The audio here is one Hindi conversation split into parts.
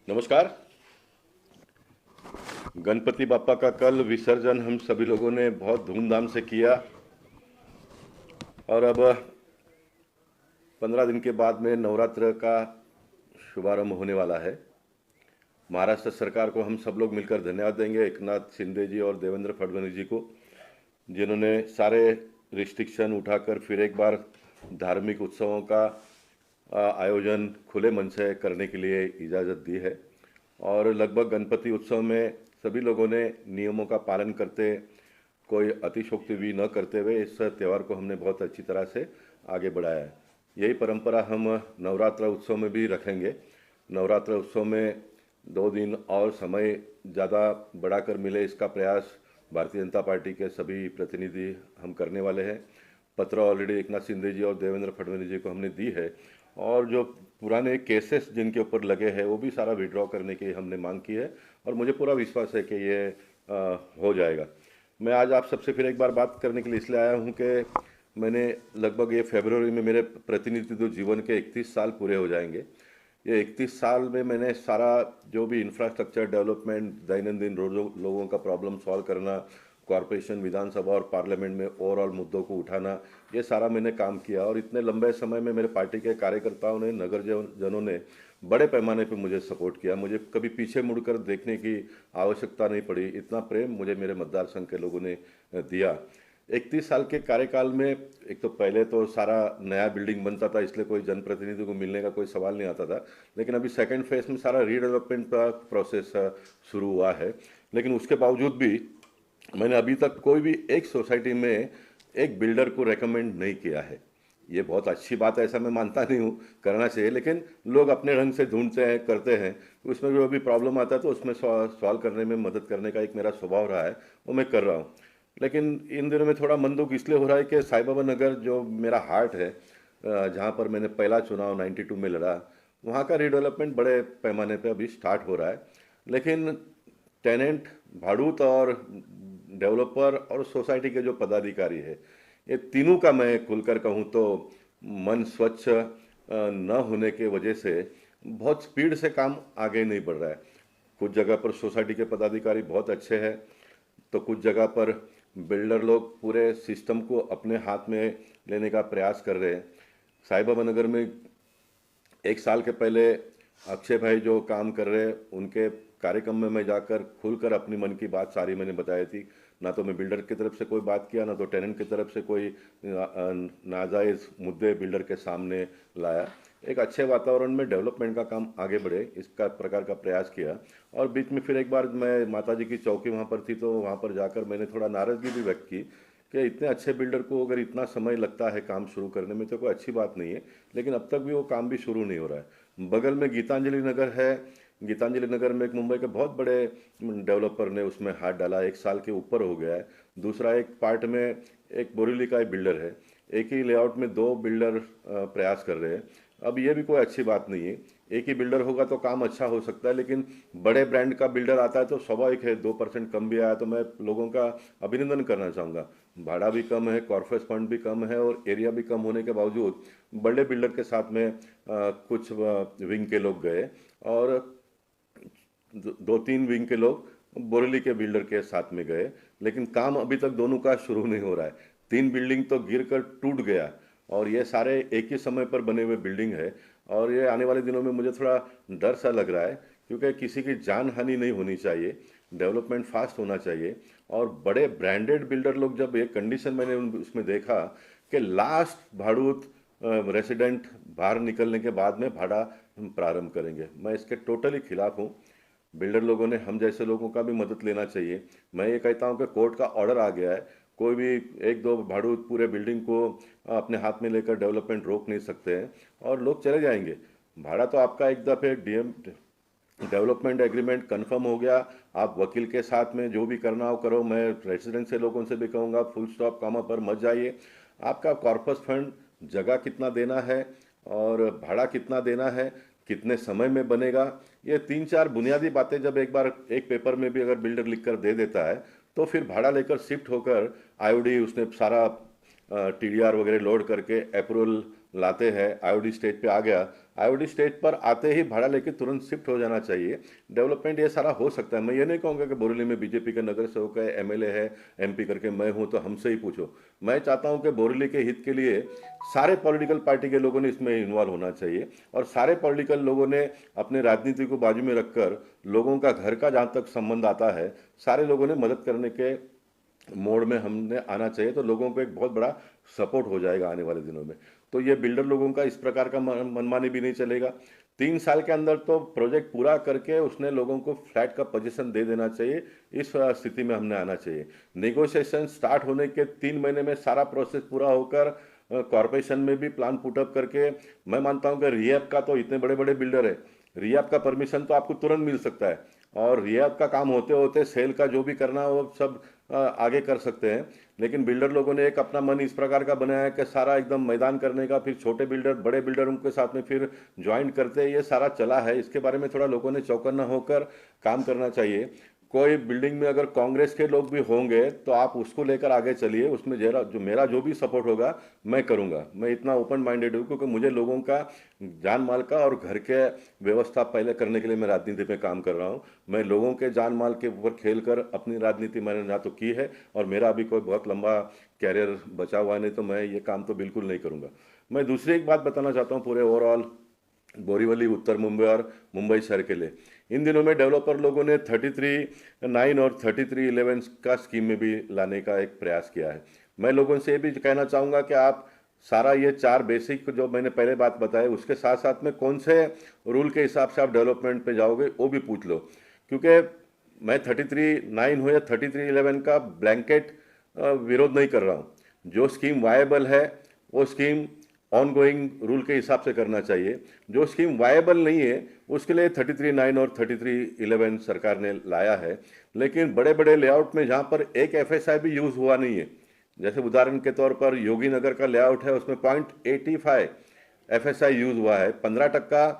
नमस्कार। गणपति बापा का कल विसर्जन हम सभी लोगों ने बहुत धूमधाम से किया और अब 15 दिन के बाद में नवरात्र का शुभारंभ होने वाला है। महाराष्ट्र सरकार को हम सब लोग मिलकर धन्यवाद देंगे, एकनाथ शिंदे जी और देवेंद्र फडणवीस जी को, जिन्होंने सारे रिस्ट्रिक्शन उठाकर फिर एक बार धार्मिक उत्सवों का आयोजन खुले मन से करने के लिए इजाज़त दी है। और लगभग गणपति उत्सव में सभी लोगों ने नियमों का पालन करते, कोई अतिशयोक्ति भी न करते हुए इस त्यौहार को हमने बहुत अच्छी तरह से आगे बढ़ाया है। यही परंपरा हम नवरात्र उत्सव में भी रखेंगे। नवरात्र उत्सव में 2 दिन और समय ज़्यादा बढ़ाकर मिले, इसका प्रयास भारतीय जनता पार्टी के सभी प्रतिनिधि हम करने वाले हैं। पत्र ऑलरेडी एकनाथ शिंदे जी और देवेंद्र फडणवीस जी को हमने दी है और जो पुराने केसेस जिनके ऊपर लगे हैं वो भी सारा विड्रॉ करने की हमने मांग की है और मुझे पूरा विश्वास है कि ये हो जाएगा। मैं आज आप सबसे फिर एक बार बात करने के लिए इसलिए आया हूँ कि मैंने लगभग ये फरवरी में मेरे प्रतिनिधित्व जीवन के 31 साल पूरे हो जाएंगे। ये 31 साल में मैंने सारा जो भी इंफ्रास्ट्रक्चर डेवलपमेंट, दैनंदिन लोगों का प्रॉब्लम सॉल्व करना, कॉरपोरेशन, विधानसभा और पार्लियामेंट में ओवरऑल मुद्दों को उठाना, ये सारा मैंने काम किया। और इतने लंबे समय में मेरे पार्टी के कार्यकर्ताओं ने, नगर जनों ने बड़े पैमाने पे मुझे सपोर्ट किया। मुझे कभी पीछे मुड़कर देखने की आवश्यकता नहीं पड़ी, इतना प्रेम मुझे मेरे मतदार संघ के लोगों ने दिया। 31 साल के कार्यकाल में एक तो पहले तो सारा नया बिल्डिंग बनता था, इसलिए कोई जनप्रतिनिधि को मिलने का कोई सवाल नहीं आता था। लेकिन अभी सेकंड फेज में सारा रीडेवलपमेंट का प्रोसेस शुरू हुआ है। लेकिन उसके बावजूद भी मैंने अभी तक कोई भी एक सोसाइटी में एक बिल्डर को रेकमेंड नहीं किया है। ये बहुत अच्छी बात है, ऐसा मैं मानता नहीं हूँ, करना चाहिए। लेकिन लोग अपने ढंग से ढूंढते हैं, करते हैं, उसमें जो भी प्रॉब्लम आता है तो उसमें सॉल्व करने में मदद करने का एक मेरा स्वभाव रहा है, वो मैं कर रहा हूँ। लेकिन इन दिनों में थोड़ा मन दुख इसलिए हो रहा है कि साई बाबा नगर जो मेरा हार्ट है, जहाँ पर मैंने पहला चुनाव 92 में लड़ा, वहाँ का रीडेवलपमेंट बड़े पैमाने पे अभी स्टार्ट हो रहा है। लेकिन टेनेंट, भाड़ूत और डेवलपर और सोसाइटी के जो पदाधिकारी है, ये तीनों का मैं खुलकर कहूँ तो मन स्वच्छ न होने के वजह से बहुत स्पीड से काम आगे नहीं बढ़ रहा है। कुछ जगह पर सोसाइटी के पदाधिकारी बहुत अच्छे हैं, तो कुछ जगह पर बिल्डर लोग पूरे सिस्टम को अपने हाथ में लेने का प्रयास कर रहे हैं। साई बाबा नगर में 1 साल के पहले अक्षय भाई जो काम कर रहे हैं, उनके कार्यक्रम में मैं जाकर खुलकर अपनी मन की बात सारी मैंने बताई थी। ना तो मैं बिल्डर की तरफ से कोई बात किया, ना तो टेनेंट की तरफ से कोई नाजायज़ मुद्दे बिल्डर के सामने लाया। एक अच्छे वातावरण में डेवलपमेंट का काम आगे बढ़े, इसका प्रकार का प्रयास किया। और बीच में फिर एक बार मैं, माता जी की चौकी वहाँ पर थी, तो वहाँ पर जाकर मैंने थोड़ा नाराज़गी भी व्यक्त की कि इतने अच्छे बिल्डर को अगर इतना समय लगता है काम शुरू करने में तो कोई अच्छी बात नहीं है। लेकिन अब तक भी वो काम भी शुरू नहीं हो रहा है। बगल में गीतांजलि नगर है, गीतांजलि नगर में एक मुंबई के बहुत बड़े डेवलपर ने उसमें हाथ डाला, 1 साल के ऊपर हो गया है। दूसरा एक पार्ट में एक बोरीवली का एक बिल्डर है, एक ही लेआउट में 2 बिल्डर प्रयास कर रहे हैं। अब ये भी कोई अच्छी बात नहीं है। एक ही बिल्डर होगा तो काम अच्छा हो सकता है, लेकिन बड़े ब्रांड का बिल्डर आता है तो स्वाभाविक है 2% कम भी आया तो मैं लोगों का अभिनंदन करना चाहूँगा। भाड़ा भी कम है, कॉर्पोरेट फंड भी कम है और एरिया भी कम होने के बावजूद बड़े बिल्डर के साथ में कुछ विंग के लोग गए और 2-3 विंग के लोग बोरेली के बिल्डर के साथ में गए। लेकिन काम अभी तक दोनों का शुरू नहीं हो रहा है। 3 बिल्डिंग तो गिर कर टूट गया और ये सारे एक ही समय पर बने हुए बिल्डिंग है। और ये आने वाले दिनों में मुझे थोड़ा डर सा लग रहा है, क्योंकि किसी की जान हानि नहीं होनी चाहिए, डेवलपमेंट फास्ट होना चाहिए। और बड़े ब्रांडेड बिल्डर लोग, जब एक कंडीशन मैंने उसमें देखा कि लास्ट भाड़ूत रेसिडेंट बाहर निकलने के बाद में भाड़ा हम प्रारंभ करेंगे, मैं इसके टोटली खिलाफ हूँ। बिल्डर लोगों ने हम जैसे लोगों का भी मदद लेना चाहिए। मैं ये कहता हूँ कि कोर्ट का ऑर्डर आ गया है, कोई भी 1-2 भाड़ूत पूरे बिल्डिंग को अपने हाथ में लेकर डेवलपमेंट रोक नहीं सकते हैं और लोग चले जाएंगे। भाड़ा तो आपका एक दफ़े डीएम डेवलपमेंट एग्रीमेंट कंफर्म हो गया, आप वकील के साथ में जो भी करना हो करो। मैं रेसिडेंट से लोगों से भी कहूँगा फुल स्टॉप कामा पर मत जाइए। आपका कॉर्पस फंड, जगह कितना देना है और भाड़ा कितना देना है, कितने समय में बनेगा, ये 3-4 बुनियादी बातें जब एक बार एक पेपर में भी अगर बिल्डर लिख कर दे देता है तो फिर भाड़ा लेकर शिफ्ट होकर आईओडी उसने सारा टीडीआर वगैरह लोड करके अप्रूवल लाते हैं, आईओडी स्टेज पे आ गया, आईओडी स्टेज पर आते ही भाड़ा लेके तुरंत शिफ्ट हो जाना चाहिए। डेवलपमेंट ये सारा हो सकता है। मैं ये नहीं कहूँगा कि बोरीवली में बीजेपी के नगर सेवक है, एमएलए है, एमपी करके मैं हूँ तो हमसे ही पूछो। मैं चाहता हूँ कि बोरीवली के हित के लिए सारे पॉलिटिकल पार्टी के लोगों ने इसमें इन्वॉल्व होना चाहिए और सारे पॉलिटिकल लोगों ने अपने राजनीति को बाजू में रखकर लोगों का घर का जहाँ तक संबंध आता है, सारे लोगों ने मदद करने के मोड में हमने आना चाहिए, तो लोगों को एक बहुत बड़ा सपोर्ट हो जाएगा आने वाले दिनों में। तो ये बिल्डर लोगों का इस प्रकार का मनमानी भी नहीं चलेगा। 3 साल के अंदर तो प्रोजेक्ट पूरा करके उसने लोगों को फ्लैट का पोजीशन दे देना चाहिए। इस स्थिति में हमने आना चाहिए। नेगोशिएशन स्टार्ट होने के 3 महीने में सारा प्रोसेस पूरा होकर कॉरपोरेशन में भी प्लान पुटअप करके, मैं मानता हूं कि रिहैब का तो इतने बड़े बड़े बिल्डर है, रिहैब का परमिशन तो आपको तुरंत मिल सकता है और रिहैब का काम होते होते सेल का जो भी करना है वो सब आगे कर सकते हैं। लेकिन बिल्डर लोगों ने एक अपना मन इस प्रकार का बनाया है कि सारा एकदम मैदान करने का, फिर छोटे बिल्डर बड़े बिल्डर उनके साथ में फिर ज्वाइन करते हैं, ये सारा चला है। इसके बारे में थोड़ा लोगों ने चौकन्ना होकर काम करना चाहिए। कोई बिल्डिंग में अगर कांग्रेस के लोग भी होंगे तो आप उसको लेकर आगे चलिए, उसमें जरा जो मेरा जो भी सपोर्ट होगा मैं करूंगा। मैं इतना ओपन माइंडेड हूँ क्योंकि मुझे लोगों का जान माल का और घर के व्यवस्था पहले करने के लिए मैं राजनीति में काम कर रहा हूँ। मैं लोगों के जान माल के ऊपर खेल कर अपनी राजनीति मैंने ना तो की है और मेरा अभी कोई बहुत लंबा कैरियर बचा हुआ नहीं, तो मैं ये काम तो बिल्कुल नहीं करूँगा। मैं दूसरी एक बात बताना चाहता हूँ पूरे ओवरऑल बोरीवली, उत्तर मुंबई और मुंबई शहर के लिए। इन दिनों में डेवलपर लोगों ने 33(9) और 33(11) का स्कीम में भी लाने का एक प्रयास किया है। मैं लोगों से ये भी कहना चाहूँगा कि आप सारा ये 4 बेसिक जो मैंने पहले बात बताई उसके साथ साथ में कौन से रूल के हिसाब से आप डेवलपमेंट पे जाओगे वो भी पूछ लो, क्योंकि मैं 33(9) हो या 33(11) का ब्लैंकेट विरोध नहीं कर रहा हूँ। जो स्कीम वायबल है वो स्कीम ऑन गोइंग रूल के हिसाब से करना चाहिए। जो स्कीम वायबल नहीं है उसके लिए 33(9) और 33(11) सरकार ने लाया है। लेकिन बड़े बड़े लेआउट में जहाँ पर एक एफएसआई भी यूज़ हुआ नहीं है, जैसे उदाहरण के तौर पर योगी नगर का लेआउट है, उसमें 0.85 एफएसआई यूज़ हुआ है। 15%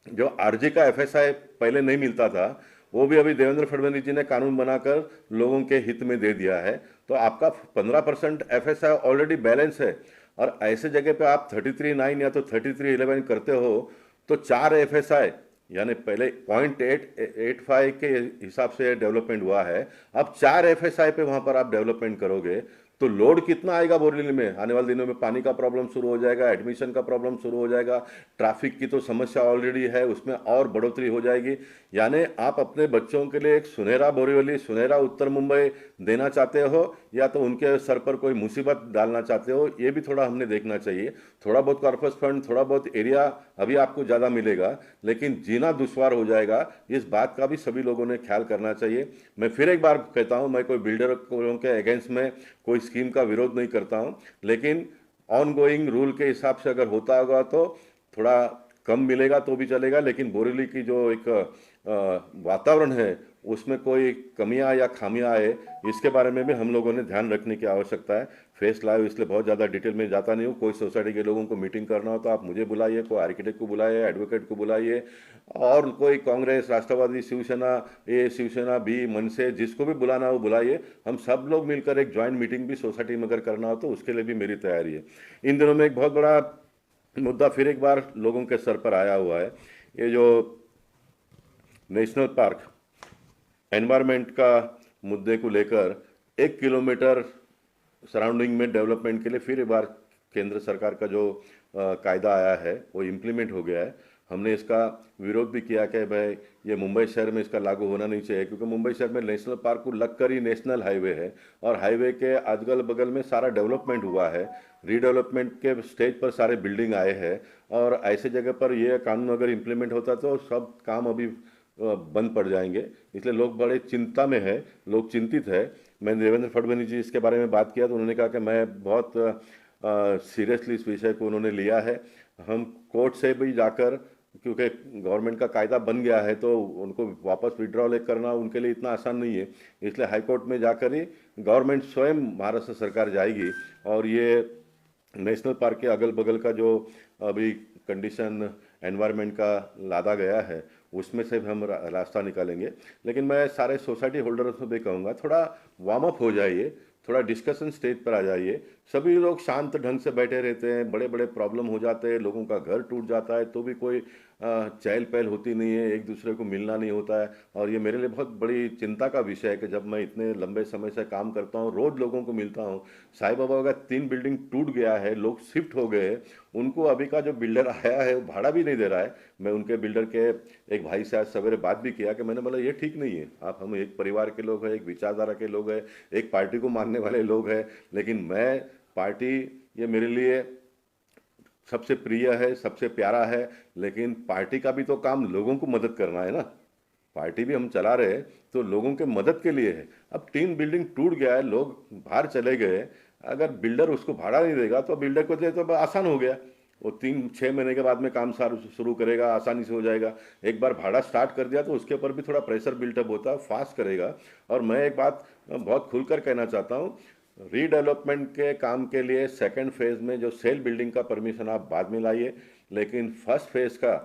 जो आरजी का एफएसआई पहले नहीं मिलता था वो भी अभी देवेंद्र फडणवीस जी ने कानून बनाकर लोगों के हित में दे दिया है। तो आपका 15% एफएसआई ऑलरेडी बैलेंस है और ऐसे जगह पे आप 33(9) या तो 33(11) करते हो तो 4 एफएसआई यानी पहले 0.85 के हिसाब से डेवलपमेंट हुआ है, अब 4 एफएसआई पे वहां पर आप डेवलपमेंट करोगे तो लोड कितना आएगा बोरीवली में। आने वाले दिनों में पानी का प्रॉब्लम शुरू हो जाएगा, एडमिशन का प्रॉब्लम शुरू हो जाएगा, ट्रैफिक की तो समस्या ऑलरेडी है उसमें और बढ़ोतरी हो जाएगी। यानी आप अपने बच्चों के लिए एक सुनहरा बोरीवली, सुनहरा उत्तर मुंबई देना चाहते हो या तो उनके सर पर कोई मुसीबत डालना चाहते हो, ये भी थोड़ा हमने देखना चाहिए। थोड़ा बहुत कॉर्पस फंड, थोड़ा बहुत एरिया अभी आपको ज़्यादा मिलेगा लेकिन जीना दुश्वार हो जाएगा, इस बात का भी सभी लोगों ने ख्याल करना चाहिए। मैं फिर एक बार कहता हूँ, मैं कोई बिल्डर के अगेंस्ट में कोई स्कीम का विरोध नहीं करता हूँ, लेकिन ऑन गोइंग रूल के हिसाब से अगर होता होगा तो थोड़ा कम मिलेगा तो भी चलेगा, लेकिन बोरीवली की जो एक वातावरण है उसमें कोई कमियां या खामियां आए इसके बारे में भी हम लोगों ने ध्यान रखने की आवश्यकता है। फेस लाइव इसलिए बहुत ज़्यादा डिटेल में जाता नहीं हूँ। कोई सोसाइटी के लोगों को मीटिंग करना हो तो आप मुझे बुलाइए, कोई आर्किटेक्ट को बुलाइए, एडवोकेट को बुलाइए, और कोई कांग्रेस, राष्ट्रवादी, शिवसेना ए, शिवसेना बी, मनसे, जिसको भी बुलाना हो बुलाइए। हम सब लोग मिलकर एक ज्वाइंट मीटिंग भी सोसाइटी में अगर करना हो तो उसके लिए भी मेरी तैयारी है। इन दिनों में एक बहुत बड़ा मुद्दा फिर एक बार लोगों के सर पर आया हुआ है, ये जो नेशनल पार्क एनवायरनमेंट का मुद्दे को लेकर 1 किलोमीटर सराउंडिंग में डेवलपमेंट के लिए फिर एक बार केंद्र सरकार का जो कायदा आया है वो इम्प्लीमेंट हो गया है। हमने इसका विरोध भी किया कि भाई ये मुंबई शहर में इसका लागू होना नहीं चाहिए, क्योंकि मुंबई शहर में नेशनल पार्क को लगकर ही नेशनल हाईवे है और हाईवे के अगल बगल में सारा डेवलपमेंट हुआ है, रीडेवलपमेंट के स्टेज पर सारे बिल्डिंग आए हैं और ऐसे जगह पर यह कानून अगर इम्प्लीमेंट होता तो सब काम अभी बंद पड़ जाएंगे। इसलिए लोग बड़े चिंता में है, लोग चिंतित है। मैंने देवेंद्र फडणवीस जी इसके बारे में बात किया तो उन्होंने कहा कि मैं बहुत सीरियसली इस विषय को उन्होंने लिया है। हम कोर्ट से भी जाकर, क्योंकि गवर्नमेंट का कायदा बन गया है तो उनको वापस विड्रॉल करना उनके लिए इतना आसान नहीं है, इसलिए हाई कोर्ट में जाकर ही गवर्नमेंट स्वयं महाराष्ट्र सरकार जाएगी और ये नेशनल पार्क के अगल बगल का जो अभी कंडीशन एनवायरनमेंट का लादा गया है उसमें से भी हम रास्ता निकालेंगे। लेकिन मैं सारे सोसाइटी होल्डर्स को भी कहूँगा थोड़ा वार्म अप हो जाइए, थोड़ा डिस्कशन स्टेज पर आ जाइए, सभी लोग शांत ढंग से बैठे रहते हैं, बड़े बड़े प्रॉब्लम हो जाते हैं, लोगों का घर टूट जाता है तो भी कोई चहल पहल होती नहीं है, एक दूसरे को मिलना नहीं होता है। और ये मेरे लिए बहुत बड़ी चिंता का विषय है कि जब मैं इतने लंबे समय से काम करता हूँ, रोज़ लोगों को मिलता हूँ। साईं बाबा का 3 बिल्डिंग टूट गया है, लोग शिफ्ट हो गए, उनको अभी का जो बिल्डर आया है वो भाड़ा भी नहीं दे रहा है। मैं उनके बिल्डर के एक भाई से आज सवेरे बात भी किया कि मैंने बोला ये ठीक नहीं है, आप हम एक परिवार के लोग हैं, एक विचारधारा के लोग हैं, एक पार्टी को मानने वाले लोग हैं, लेकिन मैं पार्टी ये मेरे लिए सबसे प्रिय है, सबसे प्यारा है, लेकिन पार्टी का भी तो काम लोगों को मदद करना है ना। पार्टी भी हम चला रहे हैं तो लोगों के मदद के लिए है। अब 3 बिल्डिंग टूट गया है, लोग बाहर चले गए, अगर बिल्डर उसको भाड़ा नहीं देगा तो बिल्डर को दे तो आसान हो गया, वो 3-6 महीने के बाद में काम शुरू करेगा, आसानी से हो जाएगा। एक बार भाड़ा स्टार्ट कर दिया तो उसके ऊपर भी थोड़ा प्रेशर बिल्टअप होता है, फास्ट करेगा। और मैं एक बात बहुत खुलकर कहना चाहता हूँ, रीडेवलपमेंट के काम के लिए सेकंड फेज में जो सेल बिल्डिंग का परमिशन आप बाद में लाइए, लेकिन फर्स्ट फेज का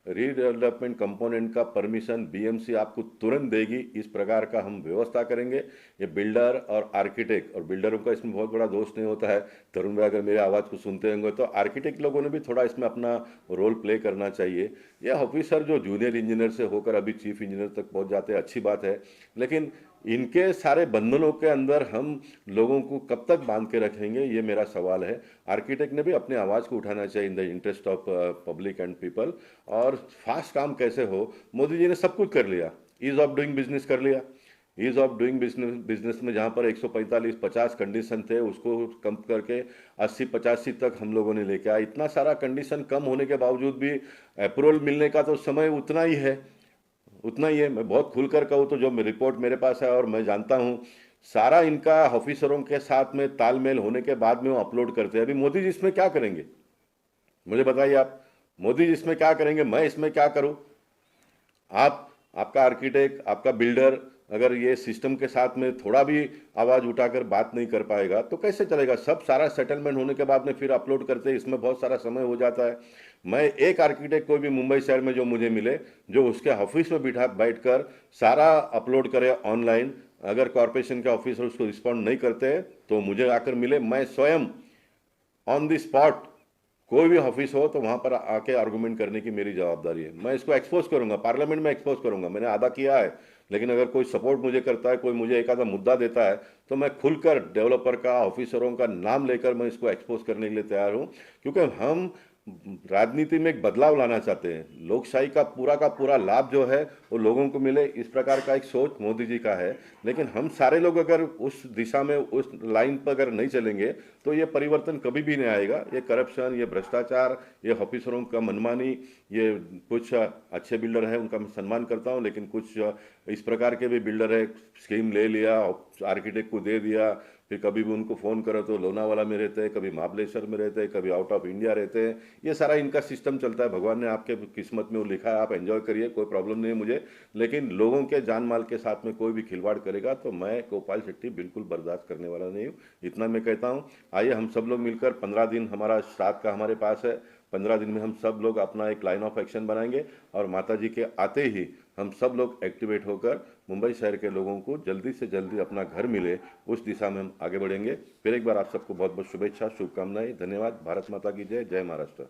रीडेवलपमेंट कंपोनेंट का परमिशन बीएमसी आपको तुरंत देगी। इस प्रकार का हम व्यवस्था करेंगे। ये बिल्डर और आर्किटेक्ट, और बिल्डरों का इसमें बहुत बड़ा दोष नहीं होता है। तरुण भाई अगर मेरे आवाज़ को सुनते होंगे तो आर्किटेक्ट लोगों ने भी थोड़ा इसमें अपना रोल प्ले करना चाहिए। ये ऑफिसर जो जूनियर इंजीनियर से होकर अभी चीफ इंजीनियर तक पहुंच जाते हैं, अच्छी बात है, लेकिन इनके सारे बंधनों के अंदर हम लोगों को कब तक बांध के रखेंगे, ये मेरा सवाल है। आर्किटेक्ट ने भी अपनी आवाज़ को उठाना चाहिए in the interest of public and people. और फास्ट काम कैसे हो, मोदी जी ने सब कुछ कर लिया, ईज ऑफ डूइंग बिजनेस कर लिया। ईज ऑफ डूइंग बिजनेस में जहाँ पर 145-50 कंडीशन थे उसको कम करके 80-85 तक हम लोगों ने लेके आया। इतना सारा कंडीशन कम होने के बावजूद भी अप्रूवल मिलने का तो समय उतना ही है, उतना ही है। मैं बहुत खुलकर कहूँ तो जो रिपोर्ट मेरे पास है और मैं जानता हूँ, सारा इनका ऑफिसरों के साथ में तालमेल होने के बाद में वो अपलोड करते हैं। अभी मोदी जी इसमें क्या करेंगे, मुझे बताइए आप, मोदी जी इसमें क्या करेंगे, मैं इसमें क्या करूँ? आप, आपका आर्किटेक्ट, आपका बिल्डर अगर ये सिस्टम के साथ में थोड़ा भी आवाज़ उठाकर बात नहीं कर पाएगा तो कैसे चलेगा? सब सारा सेटलमेंट होने के बाद में फिर अपलोड करते हैं, इसमें बहुत सारा समय हो जाता है। मैं एक आर्किटेक्ट कोई भी मुंबई शहर में जो मुझे मिले, जो उसके ऑफिस में बैठकर सारा अपलोड करे ऑनलाइन, अगर कॉरपोरेशन के ऑफिसर उसको रिस्पॉन्ड नहीं करते तो मुझे आकर मिले, मैं स्वयं ऑन द स्पॉट कोई भी ऑफिस हो तो वहां पर आके आर्गूमेंट करने की मेरी जवाबदारी है। मैं इसको एक्सपोज करूंगा, पार्लियामेंट में एक्सपोज करूंगा, मैंने आधा किया है। लेकिन अगर कोई सपोर्ट मुझे करता है, कोई मुझे एक आधा मुद्दा देता है, तो मैं खुलकर डेवलपर का, ऑफिसरों का नाम लेकर मैं इसको एक्सपोज करने के लिए तैयार हूं। क्योंकि हम राजनीति में एक बदलाव लाना चाहते हैं, लोकशाही का पूरा लाभ जो है वो लोगों को मिले, इस प्रकार का एक सोच मोदी जी का है। लेकिन हम सारे लोग अगर उस दिशा में, उस लाइन पर अगर नहीं चलेंगे तो ये परिवर्तन कभी भी नहीं आएगा। ये करप्शन, ये भ्रष्टाचार, ये ऑफिसरों का मनमानी, ये कुछ अच्छे बिल्डर हैं उनका मैं सम्मान करता हूं, लेकिन कुछ इस प्रकार के भी बिल्डर है, स्कीम ले लिया, आर्किटेक्ट को दे दिया, फिर कभी भी उनको फ़ोन करो तो लोनावाला में रहते हैं, कभी महाबलेश्वर में रहते हैं, कभी आउट ऑफ इंडिया रहते हैं। ये सारा इनका सिस्टम चलता है। भगवान ने आपके किस्मत में वो लिखा है, आप एंजॉय करिए, कोई प्रॉब्लम नहीं है मुझे। लेकिन लोगों के जान माल के साथ में कोई भी खिलवाड़ करेगा तो मैं गोपाल शेट्टी बिल्कुल बर्दाश्त करने वाला नहीं हूँ। इतना मैं कहता हूँ। आइए हम सब लोग मिलकर, 15 दिन हमारा स्टाफ का हमारे पास है, 15 दिन में हम सब लोग अपना एक लाइन ऑफ एक्शन बनाएंगे और माता जी के आते ही हम सब लोग एक्टिवेट होकर मुंबई शहर के लोगों को जल्दी से जल्दी अपना घर मिले, उस दिशा में हम आगे बढ़ेंगे। फिर एक बार आप सबको बहुत बहुत शुभेच्छा, शुभकामनाएं, धन्यवाद। भारत माता की जय, जय महाराष्ट्र।